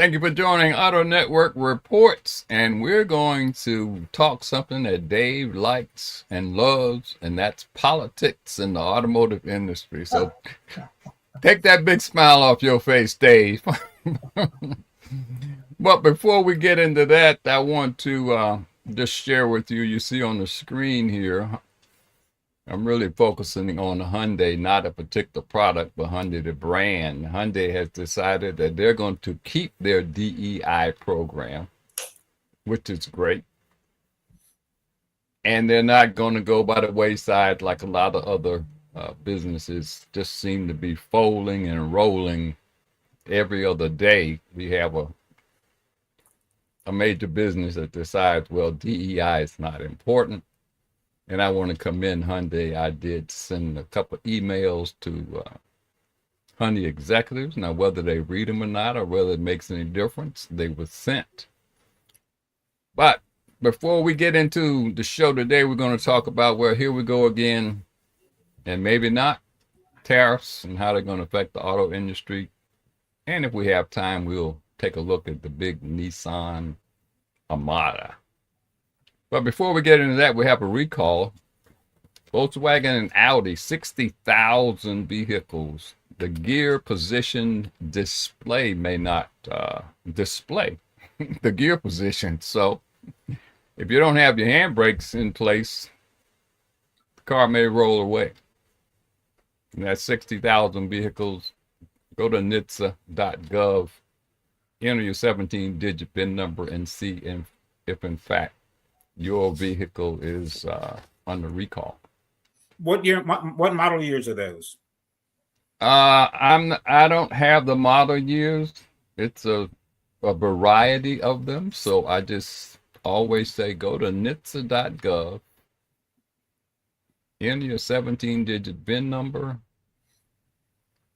Thank you for joining Auto Network Reports, and we're going to talk something that Dave likes and loves, and that's politics in the automotive industry. So take that big smile off your face, Dave. But before we get into that, I want to just share with you, you see on the screen here, I'm really focusing on Hyundai, not a particular product, but Hyundai, the brand. Hyundai has decided that they're going to keep their DEI program, which is great. And they're not going to go by the wayside like a lot of other businesses just seem to be folding and rolling every other day. We have a major business that decides, well, DEI is not important. And I want to commend Hyundai. I did send a couple of emails to Hyundai executives. Now, whether they read them or not, or whether it makes any difference, they were sent. But before we get into the show today, we're going to talk about, well, here we go again, and maybe not, tariffs and how they're going to affect the auto industry. And if we have time, we'll take a look at the big Nissan Armada. But before we get into that, we have a recall. Volkswagen and Audi, 60,000 vehicles. The gear position display may not display the gear position. So if you don't have your handbrakes in place, the car may roll away. And that's 60,000 vehicles. Go to NHTSA.gov, enter your 17-digit VIN number, and see if in fact your vehicle is under recall. What year? What model years are those? I don't have the model years. It's a variety of them, so I just always say go to NHTSA.gov, enter your 17-digit VIN number,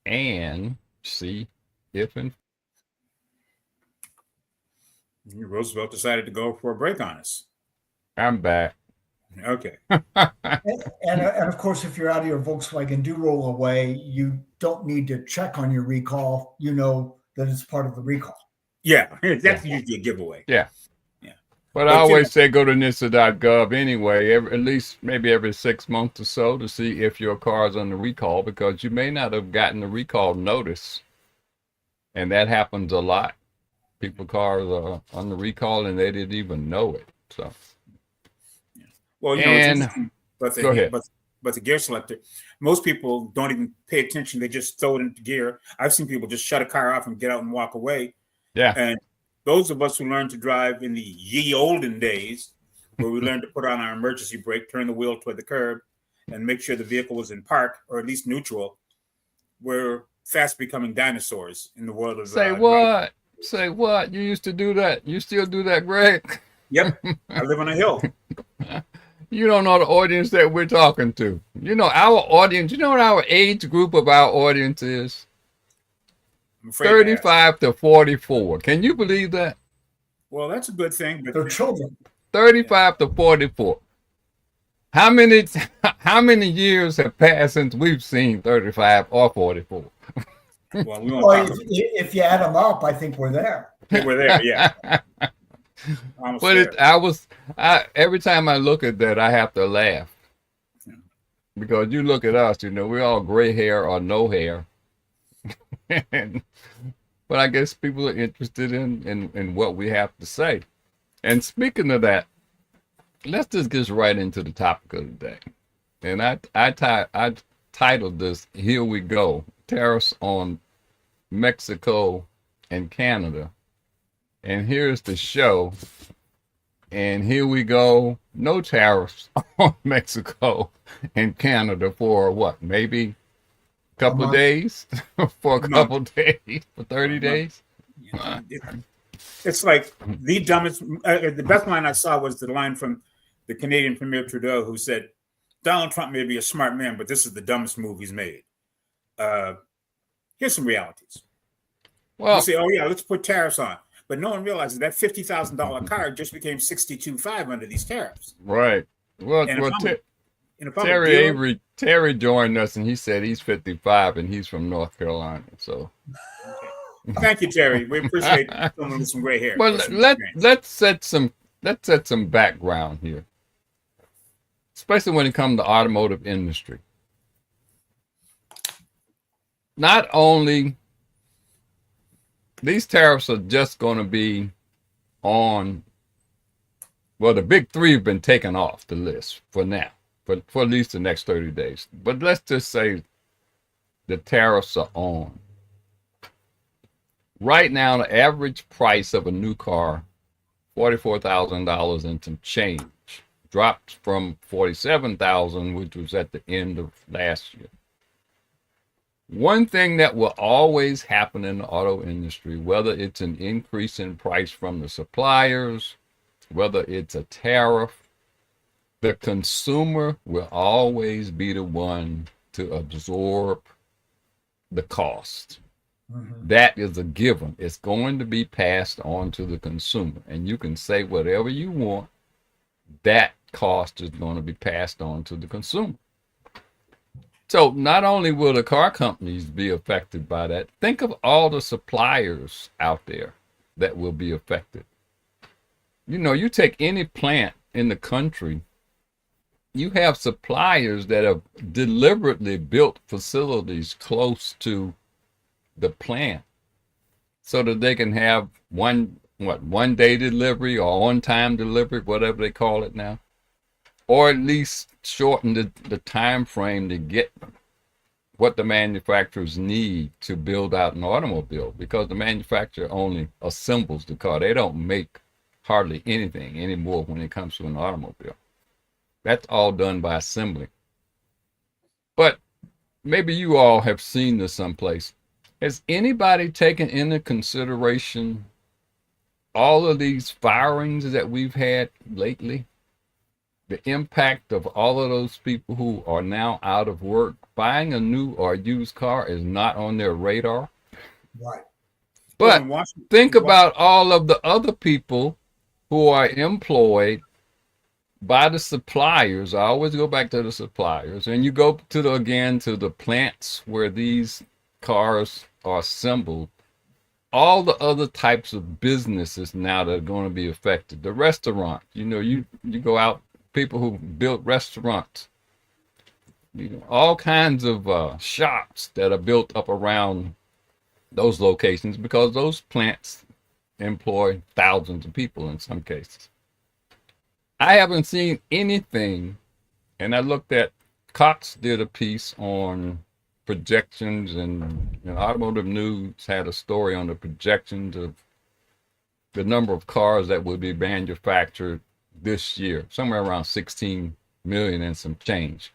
and see if in Roosevelt decided to go for a break on us. I'm back. Okay. And of course, if you're out of your Volkswagen do roll away, you don't need to check on your recall. You know that it's part of the recall. Yeah, that's usually a giveaway. Yeah. But I always say go to NHTSA.gov anyway, at least maybe every 6 months or so, to see if your car is under recall, because you may not have gotten a recall notice. And that happens a lot. People's cars are under recall and they didn't even know it. So. Well, you know, go ahead. But the gear selector, most people don't even pay attention. They just throw it into gear. I've seen people just shut a car off and get out and walk away. Yeah. And those of us who learned to drive in the ye olden days, where we learned to put on our emergency brake, turn the wheel toward the curb, and make sure the vehicle was in park or at least neutral, we're fast becoming dinosaurs in the world of Say what? Say what? You used to do that. You still do that, Greg? Yep. I live on a hill. You don't know the audience that we're talking to. You know our audience. You know what our age group of our audience is? 35 to 44. Can you believe that? Well, that's a good thing. But they're children. 35 to 44. How many years have passed since we've seen 35 or 44? Well, if you add them up, I think we're there. We're there, yeah. But every time I look at that, I have to laugh. Because you look at us, you know, we're all gray hair or no hair. But I guess people are interested in what we have to say. And speaking of that, let's just get right into the topic of the day. And I titled this, Here We Go, Tariffs on Mexico and Canada. And here's the show. And here we go. No tariffs on Mexico and Canada for what? Maybe a couple of days? For a couple of days? For 30 days? It's like the dumbest. The best line I saw was the line from the Canadian Premier Trudeau, who said, Donald Trump may be a smart man, but this is the dumbest move he's made. Here's some realities. Well, you say, oh, yeah, let's put tariffs on. But no one realizes that $50,000 car just became $62,500 under these tariffs. Right. Well, Terry joined us, and he said he's 55 and he's from North Carolina. So, Thank you, Terry. We appreciate someone with some gray hair. Well, or some let experience. let's set some background here, especially when it comes to automotive industry. Not only these tariffs are just going to be on, well, the big three have been taken off the list for now, for at least the next 30 days. But let's just say the tariffs are on. Right now, the average price of a new car, $44,000 and some change, dropped from $47,000, which was at the end of last year. One thing that will always happen in the auto industry, whether it's an increase in price from the suppliers, whether it's a tariff, the consumer will always be the one to absorb the cost. That is a given. It's going to be passed on to the consumer. And you can say whatever you want, that cost is going to be passed on to the consumer. So not only will the car companies be affected by that, think of all the suppliers out there that will be affected. You know, you take any plant in the country, you have suppliers that have deliberately built facilities close to the plant so that they can have one day delivery or on-time delivery, whatever they call it now, or at least shorten the time frame to get what the manufacturers need to build out an automobile, because the manufacturer only assembles the car. They don't make hardly anything anymore when it comes to an automobile. That's all done by assembly. But maybe you all have seen this someplace. Has anybody taken into consideration all of these firings that we've had lately? The impact of all of those people who are now out of work. Buying a new or used car is not on their radar. Right. But Well, in Washington- think about all of the other people who are employed by the suppliers. I always go back to the suppliers. And you go to the plants where these cars are assembled. All the other types of businesses now that are going to be affected. The restaurant, you go out, people who built restaurants, all kinds of shops that are built up around those locations, because those plants employ thousands of people in some cases. I haven't seen anything, and I looked at, Cox did a piece on projections, and Automotive News had a story on the projections of the number of cars that will be manufactured this year, somewhere around 16 million and some change.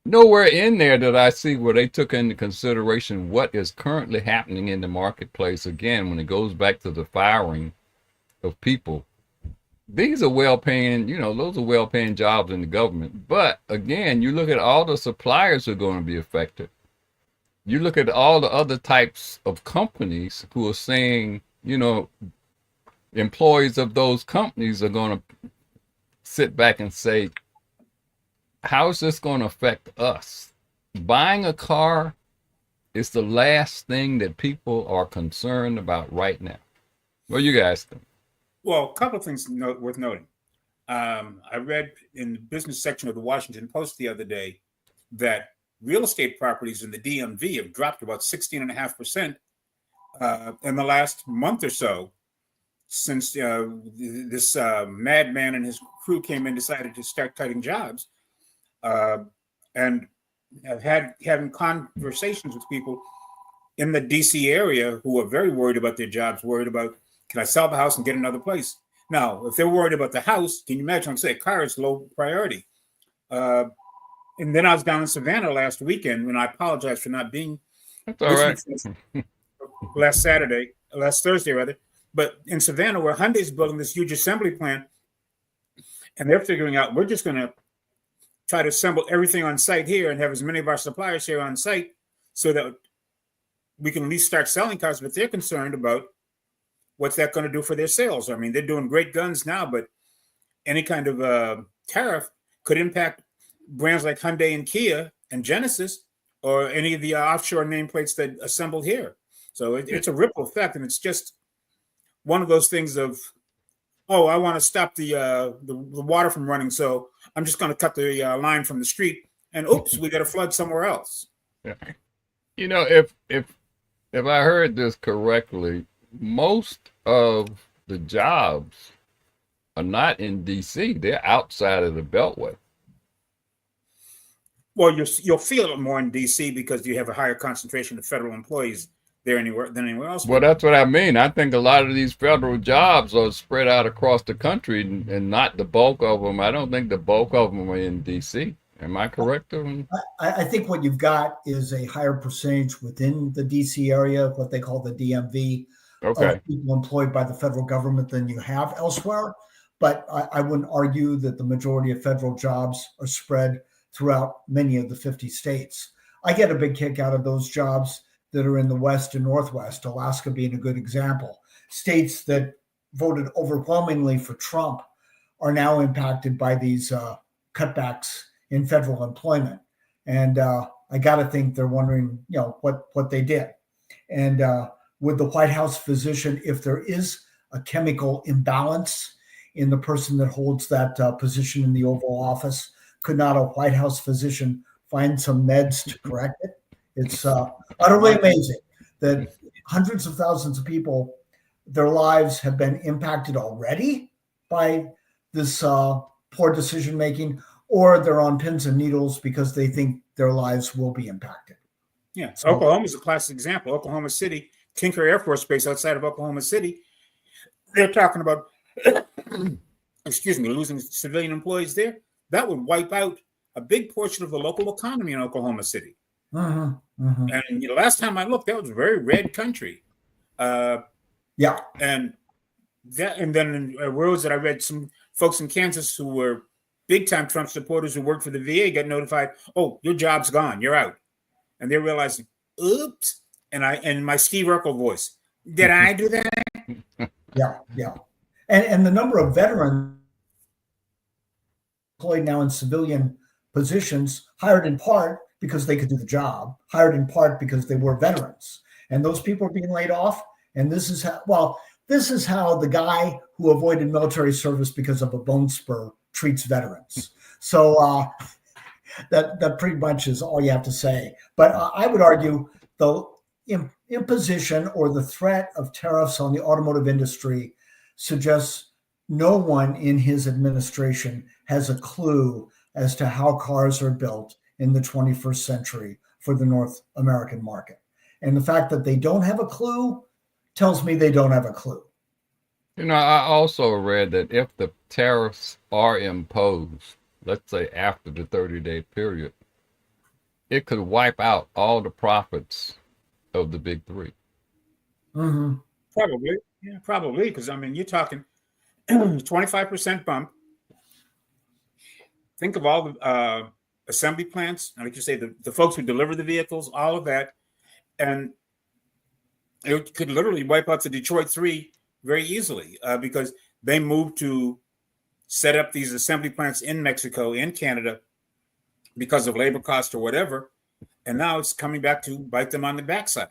Nowhere in there did I see where they took into consideration what is currently happening in the marketplace. Again, when it goes back to the firing of people, these are well-paying, those are well-paying jobs in the government. But again, you look at all the suppliers who are going to be affected. You look at all the other types of companies who are saying, employees of those companies are going to sit back and say, how is this going to affect us? Buying a car is the last thing that people are concerned about right now. What do you guys think? Well, a couple of things worth noting. I read in the business section of the Washington Post the other day that real estate properties in the DMV have dropped about 16.5% in the last month or so, since this madman and his crew came in, decided to start cutting jobs, and have having conversations with people in the DC area who are very worried about their jobs, worried about, can I sell the house and get another place? Now, if they're worried about the house, can you imagine? Say a car is low priority. And then I was down in Savannah last weekend, and I apologize for not being That's all right. last Thursday rather. But in Savannah, where Hyundai's building this huge assembly plant, and they're figuring out, we're just going to try to assemble everything on site here and have as many of our suppliers here on site so that we can at least start selling cars. But they're concerned about what's that going to do for their sales. I mean, they're doing great guns now, but any kind of tariff could impact brands like Hyundai and Kia and Genesis, or any of the offshore nameplates that assemble here. So it's a ripple effect, and it's just one of those things of, oh, I want to stop the water from running, so I'm just going to cut the line from the street, and oops, we got a flood somewhere else. Yeah. If I heard this correctly, most of the jobs are not in DC. They're outside of the Beltway. Well, you'll feel it more in DC because you have a higher concentration of federal employees there than anywhere else. Well, that's what I mean. I think a lot of these federal jobs are spread out across the country, and not the bulk of them. I don't think the bulk of them are in DC. Am I correct? I think what you've got is a higher percentage within the DC area, what they call the DMV, Okay. of people employed by the federal government than you have elsewhere. But I wouldn't argue that the majority of federal jobs are spread throughout many of the 50 states. I get a big kick out of those jobs that are in the West and Northwest, Alaska being a good example. States that voted overwhelmingly for Trump are now impacted by these cutbacks in federal employment. And I got to think they're wondering, what they did. And would the White House physician, if there is a chemical imbalance in the person that holds that position in the Oval Office, could not a White House physician find some meds to correct it? It's utterly amazing that hundreds of thousands of people, their lives have been impacted already by this poor decision making, or they're on pins and needles because they think their lives will be impacted. Yeah, so Oklahoma is a classic example. Oklahoma City, Tinker Air Force Base outside of Oklahoma City, they're talking about, losing civilian employees there. That would wipe out a big portion of the local economy in Oklahoma City. And last time I looked, that was a very red country. And then in words that I read, some folks in Kansas who were big time Trump supporters who worked for the VA got notified, oh, your job's gone, you're out. And they're realizing, oops. And my Steve Urkel voice, did I do that? Yeah. And the number of veterans employed now in civilian positions, hired in part because they could do the job, hired in part because they were veterans. And those people are being laid off. And this is how the guy who avoided military service because of a bone spur treats veterans. So that pretty much is all you have to say. But I would argue the imposition or the threat of tariffs on the automotive industry suggests no one in his administration has a clue as to how cars are built in the 21st century for the North American market. And the fact that they don't have a clue tells me they don't have a clue. I also read that if the tariffs are imposed, let's say after the 30-day period, it could wipe out all the profits of the big three. Mm-hmm. Probably. Because, you're talking 25% bump. Think of all the assembly plants, like you say, the folks who deliver the vehicles, all of that. And it could literally wipe out the Detroit 3 very easily because they moved to set up these assembly plants in Mexico, in Canada, because of labor cost or whatever. And now it's coming back to bite them on the backside.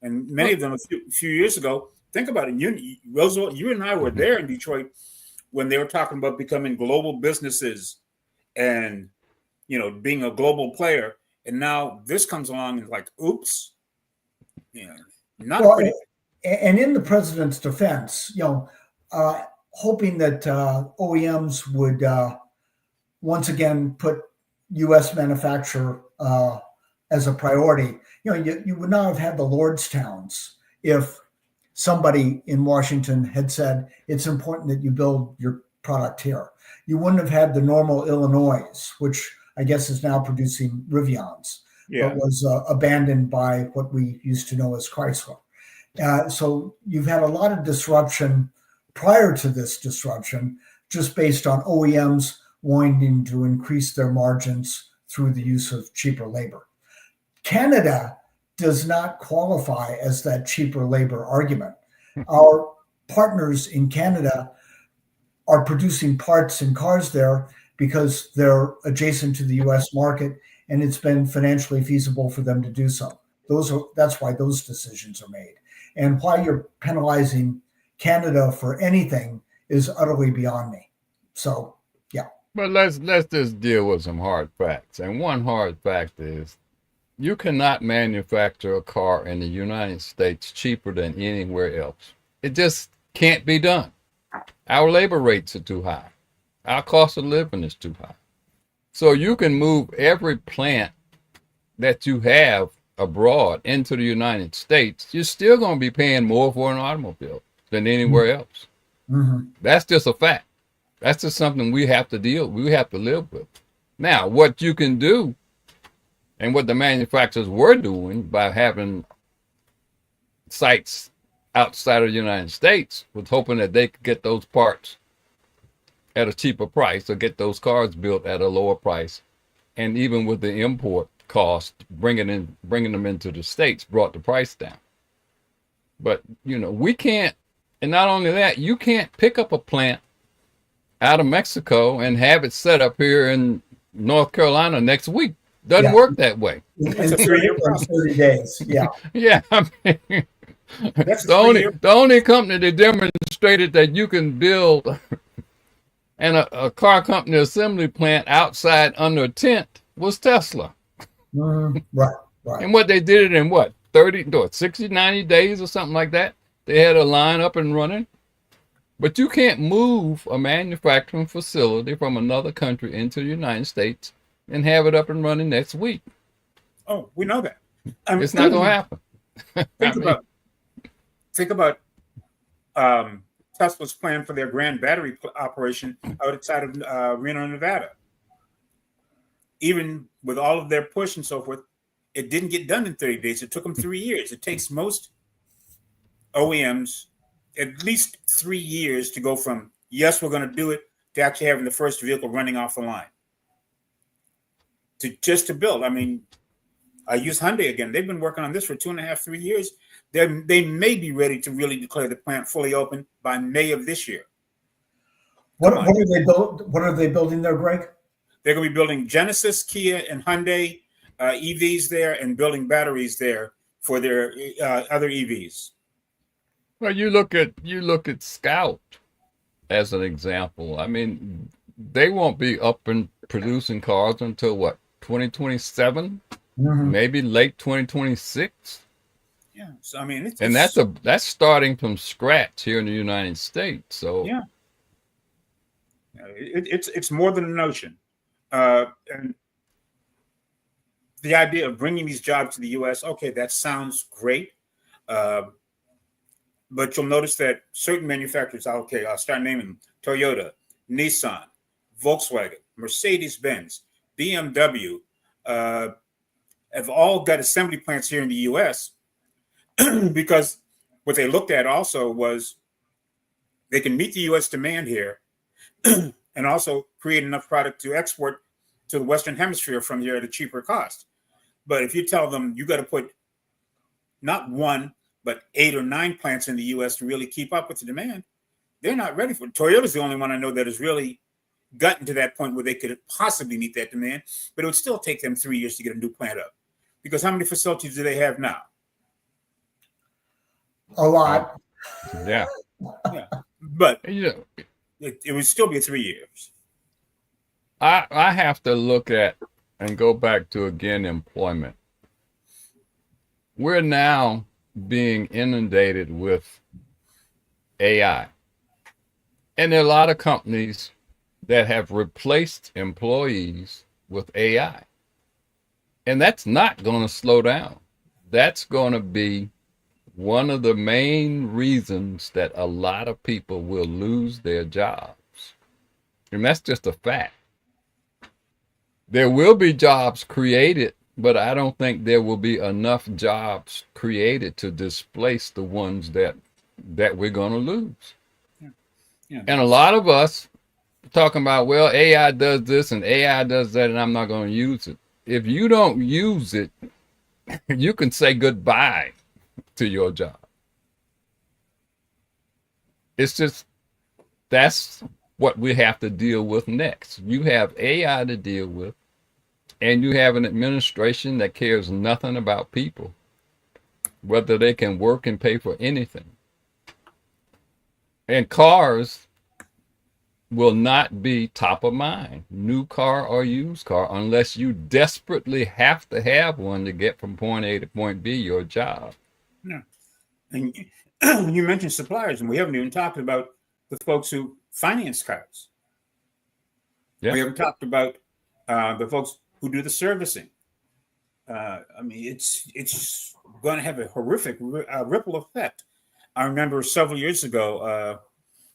And many of them a few years ago, think about it. Roosevelt, you and I were there in Detroit when they were talking about becoming global businesses and, being a global player. And now this comes along and like, oops. And in the president's defense, hoping that OEMs would once again put U.S. manufacture as a priority. You would not have had the Lordstowns if somebody in Washington had said it's important that you build your product here. You wouldn't have had the Normal, Illinois, which I guess is now producing Rivians. But was abandoned by what we used to know as Chrysler. So you've had a lot of disruption prior to this disruption, just based on OEMs wanting to increase their margins through the use of cheaper labor. Canada does not qualify as that cheaper labor argument. Our partners in Canada are producing parts and cars there because they're adjacent to the U.S. market, and it's been financially feasible for them to do so. That's why those decisions are made. And why you're penalizing Canada for anything is utterly beyond me. So, yeah. But let's just deal with some hard facts. And one hard fact is you cannot manufacture a car in the United States cheaper than anywhere else. It just can't be done. Our labor rates are too high. Our cost of living is too high. So you can move every plant that you have abroad into the United States, you're still going to be paying more for an automobile than anywhere else. Mm-hmm. That's just a fact. That's just something we have to live with. Now, what you can do and what the manufacturers were doing by having sites outside of the United States was hoping that they could get those parts at a cheaper price or get those cars built at a lower price. And even with the import cost, bringing them into the States brought the price down. But, we can't, and not only that, you can't pick up a plant out of Mexico and have it set up here in North Carolina next week. Doesn't work that way. In 30 days, yeah. Yeah, I mean, That's the only company that demonstrated that you can build and a car company assembly plant outside under a tent was Tesla. Right. And what they did it in 60, 90 days or something like that. They had a line up and running. But you can't move a manufacturing facility from another country into the United States and have it up and running next week. Oh, we know that. It's not going to happen. Think about Tesla's plan for their grand battery operation outside of Reno, Nevada. Even with all of their push and so forth, it didn't get done in 30 days. It took them 3 years. It takes most OEMs at least 3 years to go from, yes, we're going to do it, to actually having the first vehicle running off the line. To build. I mean, I use Hyundai again. They've been working on this for 2.5, 3 years. They may be ready to really declare the plant fully open by May of this year. What are they building there, Greg? They're going to be building Genesis, Kia, and Hyundai EVs there, and building batteries there for their other EVs. Well, you look at Scout as an example. I mean, they won't be up and producing cars until 2027, maybe late 2026. Yeah, so I mean, that's starting from scratch here in the United States. So yeah, it's more than a notion. And the idea of bringing these jobs to the U.S., okay, that sounds great. But you'll notice that certain manufacturers, I'll start naming them: Toyota, Nissan, Volkswagen, Mercedes-Benz, BMW, have all got assembly plants here in the U.S. because what they looked at also was they can meet the U.S. demand here and also create enough product to export to the Western Hemisphere from here at a cheaper cost. But if you tell them you got to put not one, but 8 or 9 plants in the U.S. to really keep up with the demand, they're not ready for it. Toyota's the only one I know that has really gotten to that point where they could possibly meet that demand, but it would still take them 3 years to get a new plant up. Because how many facilities do they have now? A lot. Yeah. But it would still be 3 years. I have to look at and go back to, again, employment. We're now being inundated with AI. And there are a lot of companies that have replaced employees with AI. And that's not going to slow down. That's going to be one of the main reasons that a lot of people will lose their jobs. And that's just a fact. There will be jobs created, but I don't think there will be enough jobs created to displace the ones that we're going to lose. Yeah. And a lot of us talking about, well, AI does this and AI does that, and I'm not going to use it. If you don't use it, you can say goodbye to your job. It's just, that's what we have to deal with next. You have AI to deal with, and you have an administration that cares nothing about people. whether they can work and pay for anything. And cars will not be top of mind, new car or used car, unless you desperately have to have one to get from point A to point B, your job. Yeah. And when you mentioned suppliers, and we haven't even talked about the folks who finance cars. Yeah. We haven't talked about the folks who do the servicing. I mean, it's going to have a horrific ripple effect. I remember several years ago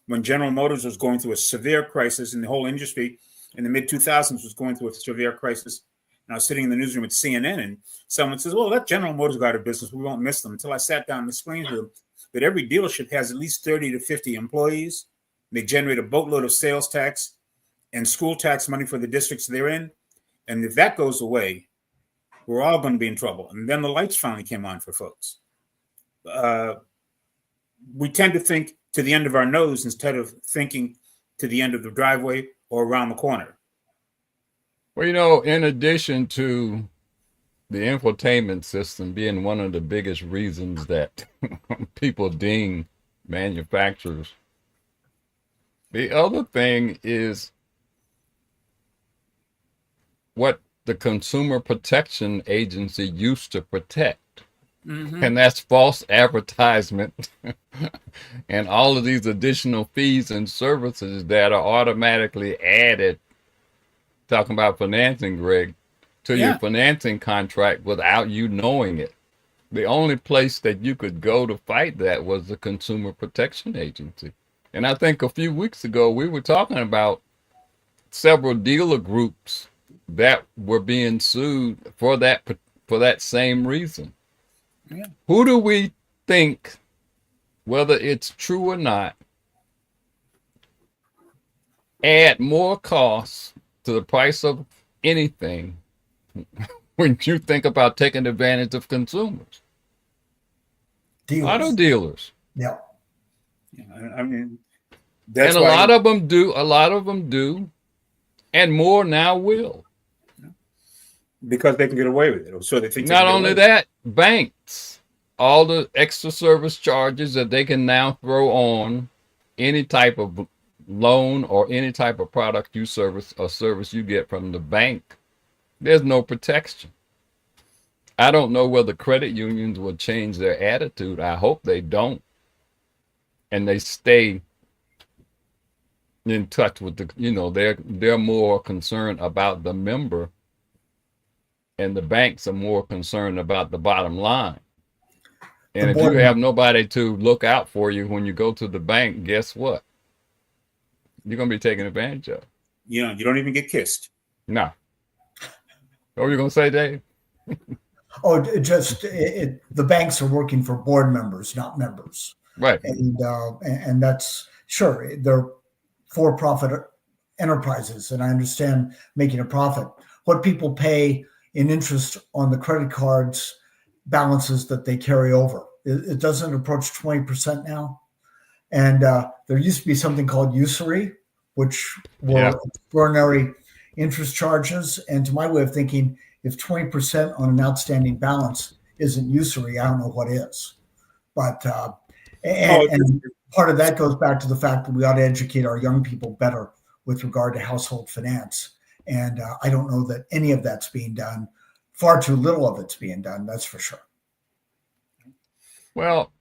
when General Motors was going through a severe crisis, and the whole industry in the mid-2000s was going through a severe crisis. And I was sitting in the newsroom at CNN, and someone says, well, let General Motors go out of business. We won't miss them. Until I sat down and explained to them that every dealership has at least 30 to 50 employees. They generate a boatload of sales tax and school tax money for the districts they're in. And if that goes away, we're all going to be in trouble. And then the lights finally came on for folks. We tend to think to the end of our nose instead of thinking to the end of the driveway or around the corner. Well, you know, in addition to the infotainment system being one of the biggest reasons that people ding manufacturers, the other thing is what the Consumer Protection Agency used to protect. Mm-hmm. And that's false advertisement and all of these additional fees and services that are automatically added, talking about financing, Greg, to your financing contract without you knowing it. The only place that you could go to fight that was the Consumer Protection Agency. And I think a few weeks ago, we were talking about several dealer groups that were being sued for that same reason. Yeah. Who do we think, whether it's true or not, add more costs to the price of anything when you think about taking advantage of consumers? Dealers. Auto dealers. Yeah. I mean, that's and a lot of them do, and more now will. Because they can get away with it. So they think. Not only that, banks, all the extra service charges that they can now throw on any type of loan or any type of product you service or service you get from the bank, there's no protection. I don't know whether credit unions will change their attitude. I hope they don't. And they stay in touch with they're more concerned about the member, and the banks are more concerned about the bottom line. And if you have nobody to look out for you when you go to the bank, guess what? You're going to be taken advantage of. You don't even get kissed. No. What were you going to say, Dave? The banks are working for board members, not members. Right. And that's sure, they're for-profit enterprises, and I understand making a profit. What people pay in interest on the credit cards balances that they carry over, it doesn't approach 20% now. And there used to be something called usury, which were extraordinary interest charges. And to my way of thinking, if 20% on an outstanding balance isn't usury, I don't know what is. But and part of that goes back to the fact that we ought to educate our young people better with regard to household finance. And I don't know that any of that's being done. Far too little of it's being done, that's for sure. Well,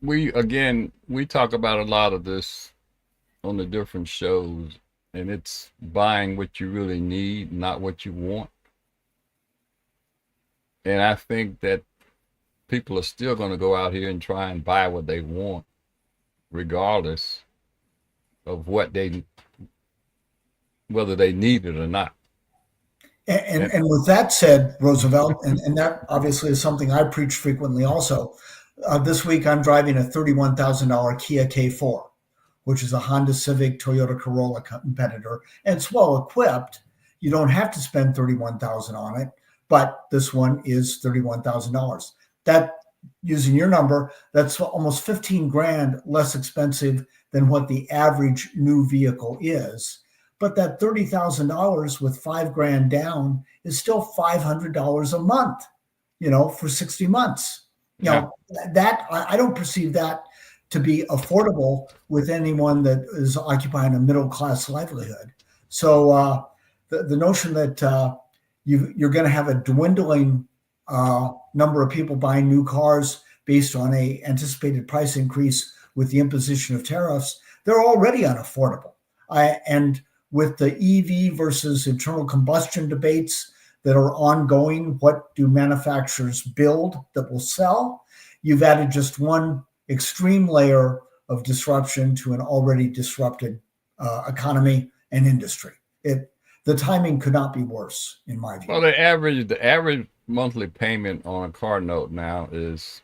we talk about a lot of this on the different shows, and it's buying what you really need, not what you want. And I think that people are still going to go out here and try and buy what they want, regardless of whether they need it or not. And with that said, Roosevelt, and that obviously is something I preach frequently also. This week I'm driving a $31,000 Kia K4, which is a Honda Civic, Toyota Corolla competitor, and it's well equipped. You don't have to spend $31,000 on it, but this one is $31,000. That, using your number, that's almost $15,000 less expensive than what the average new vehicle is. But that $30,000 with $5,000 down is still $500 a month. for 60 months. That I don't perceive that to be affordable with anyone that is occupying a middle class livelihood. So the notion that you're going to have a dwindling number of people buying new cars based on a anticipated price increase with the imposition of tariffs, they're already unaffordable. And with the EV versus internal combustion debates that are ongoing, what do manufacturers build that will sell? You've added just one extreme layer of disruption to an already disrupted economy and industry. The timing could not be worse, in my view. Well, the average monthly payment on a car note now is,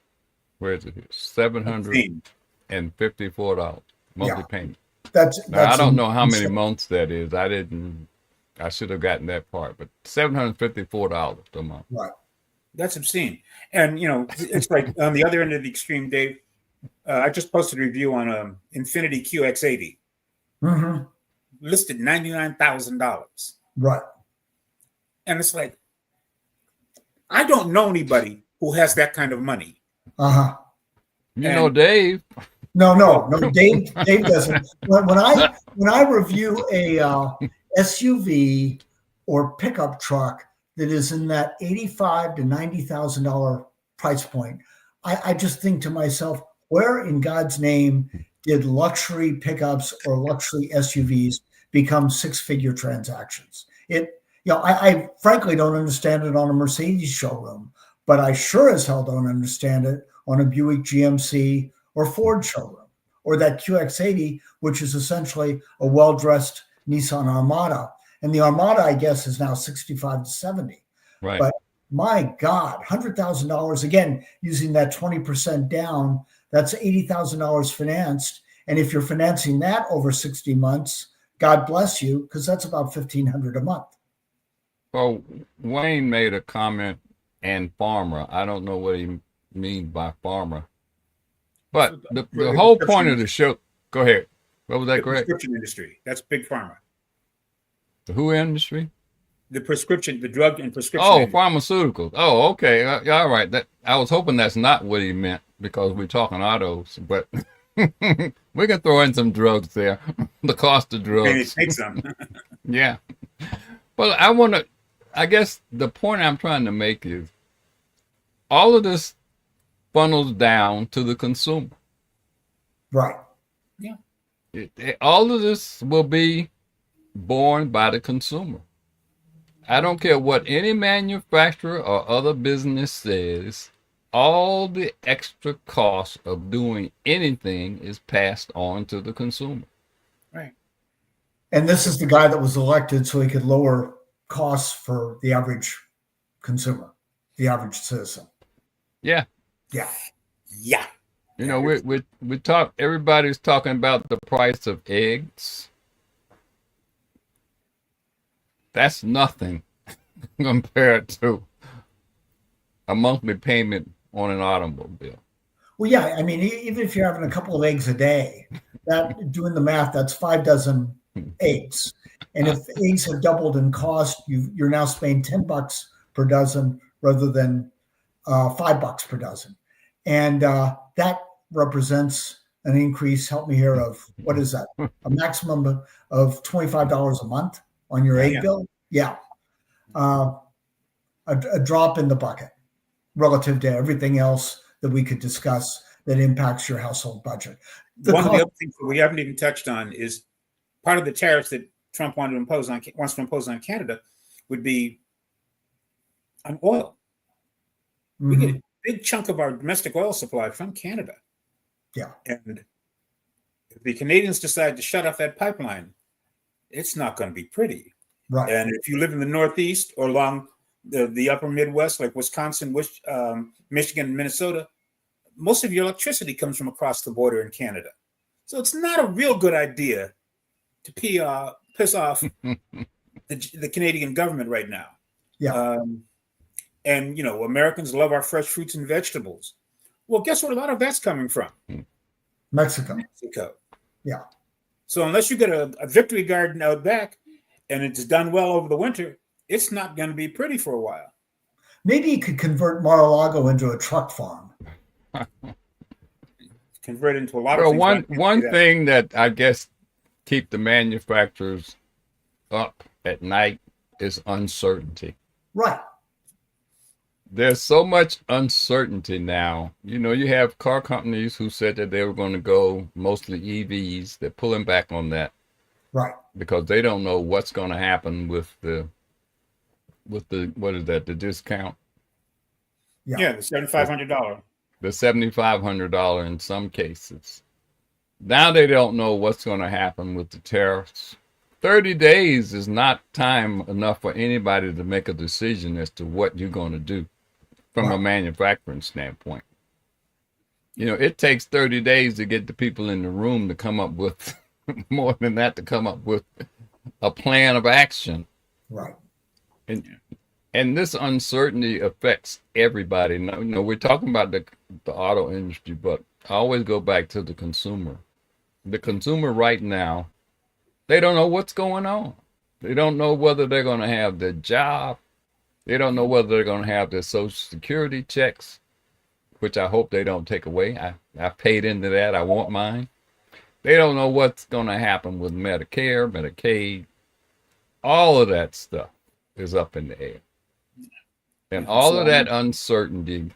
where is it? $754 monthly payment. That's I don't know how many months that is. I should have gotten that part, but $754 a month. Right. That's obscene. And it's like on the other end of the extreme, Dave. I just posted a review on Infiniti QX80. Mm-hmm. Listed $99,000. Right. And it's like, I don't know anybody who has that kind of money. Uh-huh. Dave. No, Dave doesn't. When I review a SUV or pickup truck that is in that $85,000 to $90,000 price point, I just think to myself, where in God's name did luxury pickups or luxury SUVs become six-figure transactions? I frankly don't understand it on a Mercedes showroom, but I sure as hell don't understand it on a Buick GMC or Ford showroom, or that QX80, which is essentially a well-dressed Nissan Armada. And the Armada, I guess, is now 65 to 70. Right. But my God, $100,000, again, using that 20% down, that's $80,000 financed. And if you're financing that over 60 months, God bless you, because that's about $1,500 a month. Well, Wayne made a comment, and farmer. I don't know what he means by farmer. But the whole point of the show, go ahead. What was that, Greg? The prescription industry. That's big pharma. The who industry? The drug and prescription. Oh, industry. Pharmaceuticals. Oh, okay. All right. I was hoping that's not what he meant, because we're talking autos, but we can throw in some drugs there. The cost of drugs. Take some. Yeah. Well, I guess the point I'm trying to make is all of this funnels down to the consumer. Right. Yeah. All of this will be borne by the consumer. I don't care what any manufacturer or other business says, all the extra cost of doing anything is passed on to the consumer. Right. And this is the guy that was elected so he could lower costs for the average consumer, the average citizen. Yeah. Yeah. Yeah. We talk, everybody's talking about the price of eggs. That's nothing compared to a monthly payment on an automobile. Well, yeah. I mean, even if you're having a couple of eggs a day, that doing the math, that's 5 dozen eggs. And if eggs have doubled in cost, you're now spending $10 per dozen rather than $5 per dozen. And that represents an increase, help me here, of what is that? A maximum of $25 a month on your egg bill? Yeah. A drop in the bucket relative to everything else that we could discuss that impacts your household budget. One of the other things that we haven't even touched on is part of the tariffs that Trump wants to impose on Canada would be on oil. Mm-hmm. We get a big chunk of our domestic oil supply from Canada. Yeah. And if the Canadians decide to shut off that pipeline, it's not going to be pretty. Right. And if you live in the Northeast or along the upper Midwest, like Wisconsin, Michigan, Minnesota, most of your electricity comes from across the border in Canada. So it's not a real good idea to piss off the Canadian government right now. Yeah. And, Americans love our fresh fruits and vegetables. Well, guess what? A lot of that's coming from Mexico. Yeah. So unless you get a victory garden out back and it's done well over the winter, it's not going to be pretty for a while. Maybe you could convert Mar-a-Lago into a truck farm. Convert into a lot Well, of things. one thing that I guess keep the manufacturers up at night is uncertainty. Right. There's so much uncertainty now. You know, you have car companies who said that they were going to go mostly EVs. They're pulling back on that Right. because they don't know what's going to happen with the what is that, the discount, Yeah, the $7,500. the $7,500 in some cases. Now they don't know what's going to happen with the tariffs. 30 days is not time enough for anybody to make a decision as to what you're going to do from a manufacturing standpoint. You know, it takes 30 days to get the people in the room to come up with more than that, to come up with a plan of action. Right. And this uncertainty affects everybody. No, we're talking about the auto industry, but I always go back to the consumer. The consumer right now, they don't know what's going on. They don't know whether they're going to have their job. They don't know whether they're going to have their Social Security checks, which I hope they don't take away. I paid into that. I want mine. They don't know what's going to happen with Medicare, Medicaid. All of that stuff is up in the air. And all of that uncertainty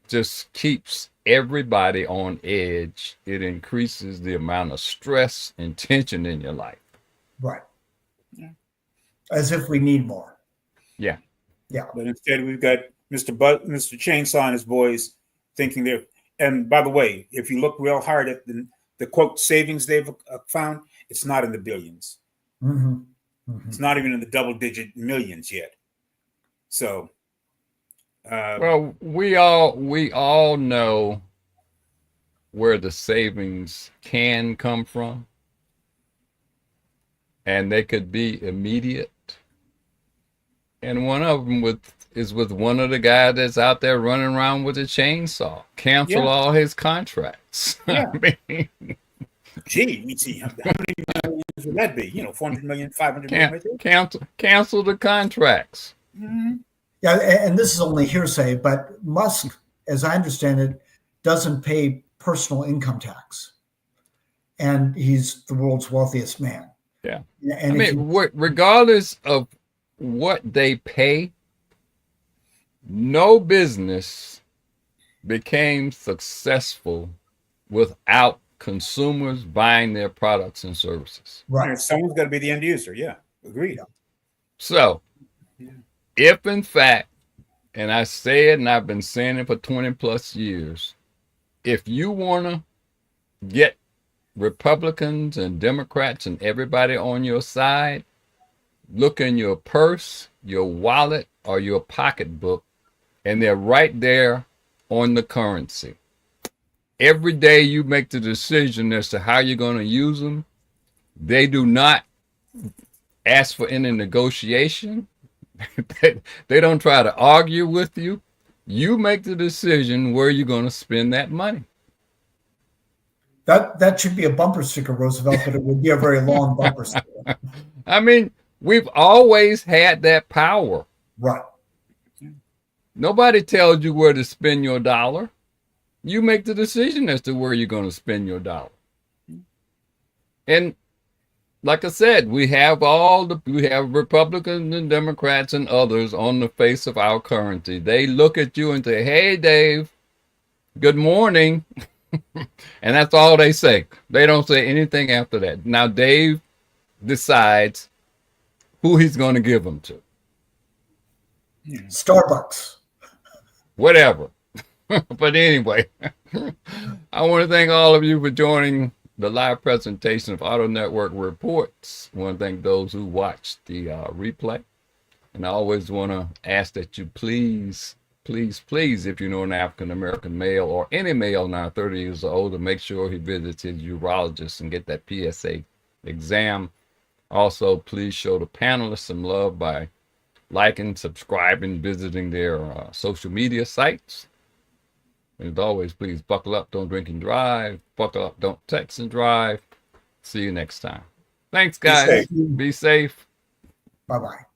just keeps everybody on edge. It increases the amount of stress and tension in your life. Right. As if we need more. Yeah. Yeah. But instead, we've got Mr. Chainsaw and his boys thinking they're. And by the way, if you look real hard at the quote savings they've found, it's not in the billions. Mm-hmm. Mm-hmm. It's not even in the double-digit millions yet. So, well, we all know where the savings can come from, and they could be immediate. And one of them is with one of the guys that's out there running around with a chainsaw. Cancel all his contracts. Yeah. I mean, gee, we see how many millions would that be? You know, 400 million, 500 million. Right there? cancel the contracts. Mm-hmm. Yeah, and this is only hearsay, but Musk, as I understand it, doesn't pay personal income tax, and he's the world's wealthiest man. Yeah, and I mean, regardless of what they pay, no business became successful without consumers buying their products and services. Right. Someone's got to be the end user. Yeah, agreed. Yeah. So, if in fact, and I say it and I've been saying it for 20 plus years, if you want to get Republicans and Democrats and everybody on your side, look in your purse, your wallet, or your pocketbook, and they're right there on the currency. Every day you make the decision as to how you're going to use them. They do not ask for any negotiation. They don't try to argue with you. You make the decision where you're going to spend that money. That should be a bumper sticker, Roosevelt, but it would be a very long bumper sticker. I mean, we've always had that power. Right. Nobody tells you where to spend your dollar. You make the decision as to where you're going to spend your dollar. And like I said, we have Republicans and Democrats and others on the face of our currency. They look at you and say, "Hey, Dave, good morning." And that's all they say. They don't say anything after that. Now, Dave decides who he's going to give them to. Starbucks. Whatever. But anyway, I want to thank all of you for joining the live presentation of Auto Network Reports. I want to thank those who watched the replay. And I always want to ask that you please, if you know an African-American male or any male now 30 years or older, make sure he visits his urologist and get that PSA exam. Also, please show the panelists some love by liking, subscribing, visiting their social media sites. And as always, please buckle up, don't drink and drive. Buckle up, don't text and drive. See you next time. Thanks, guys. Be safe. Bye-bye.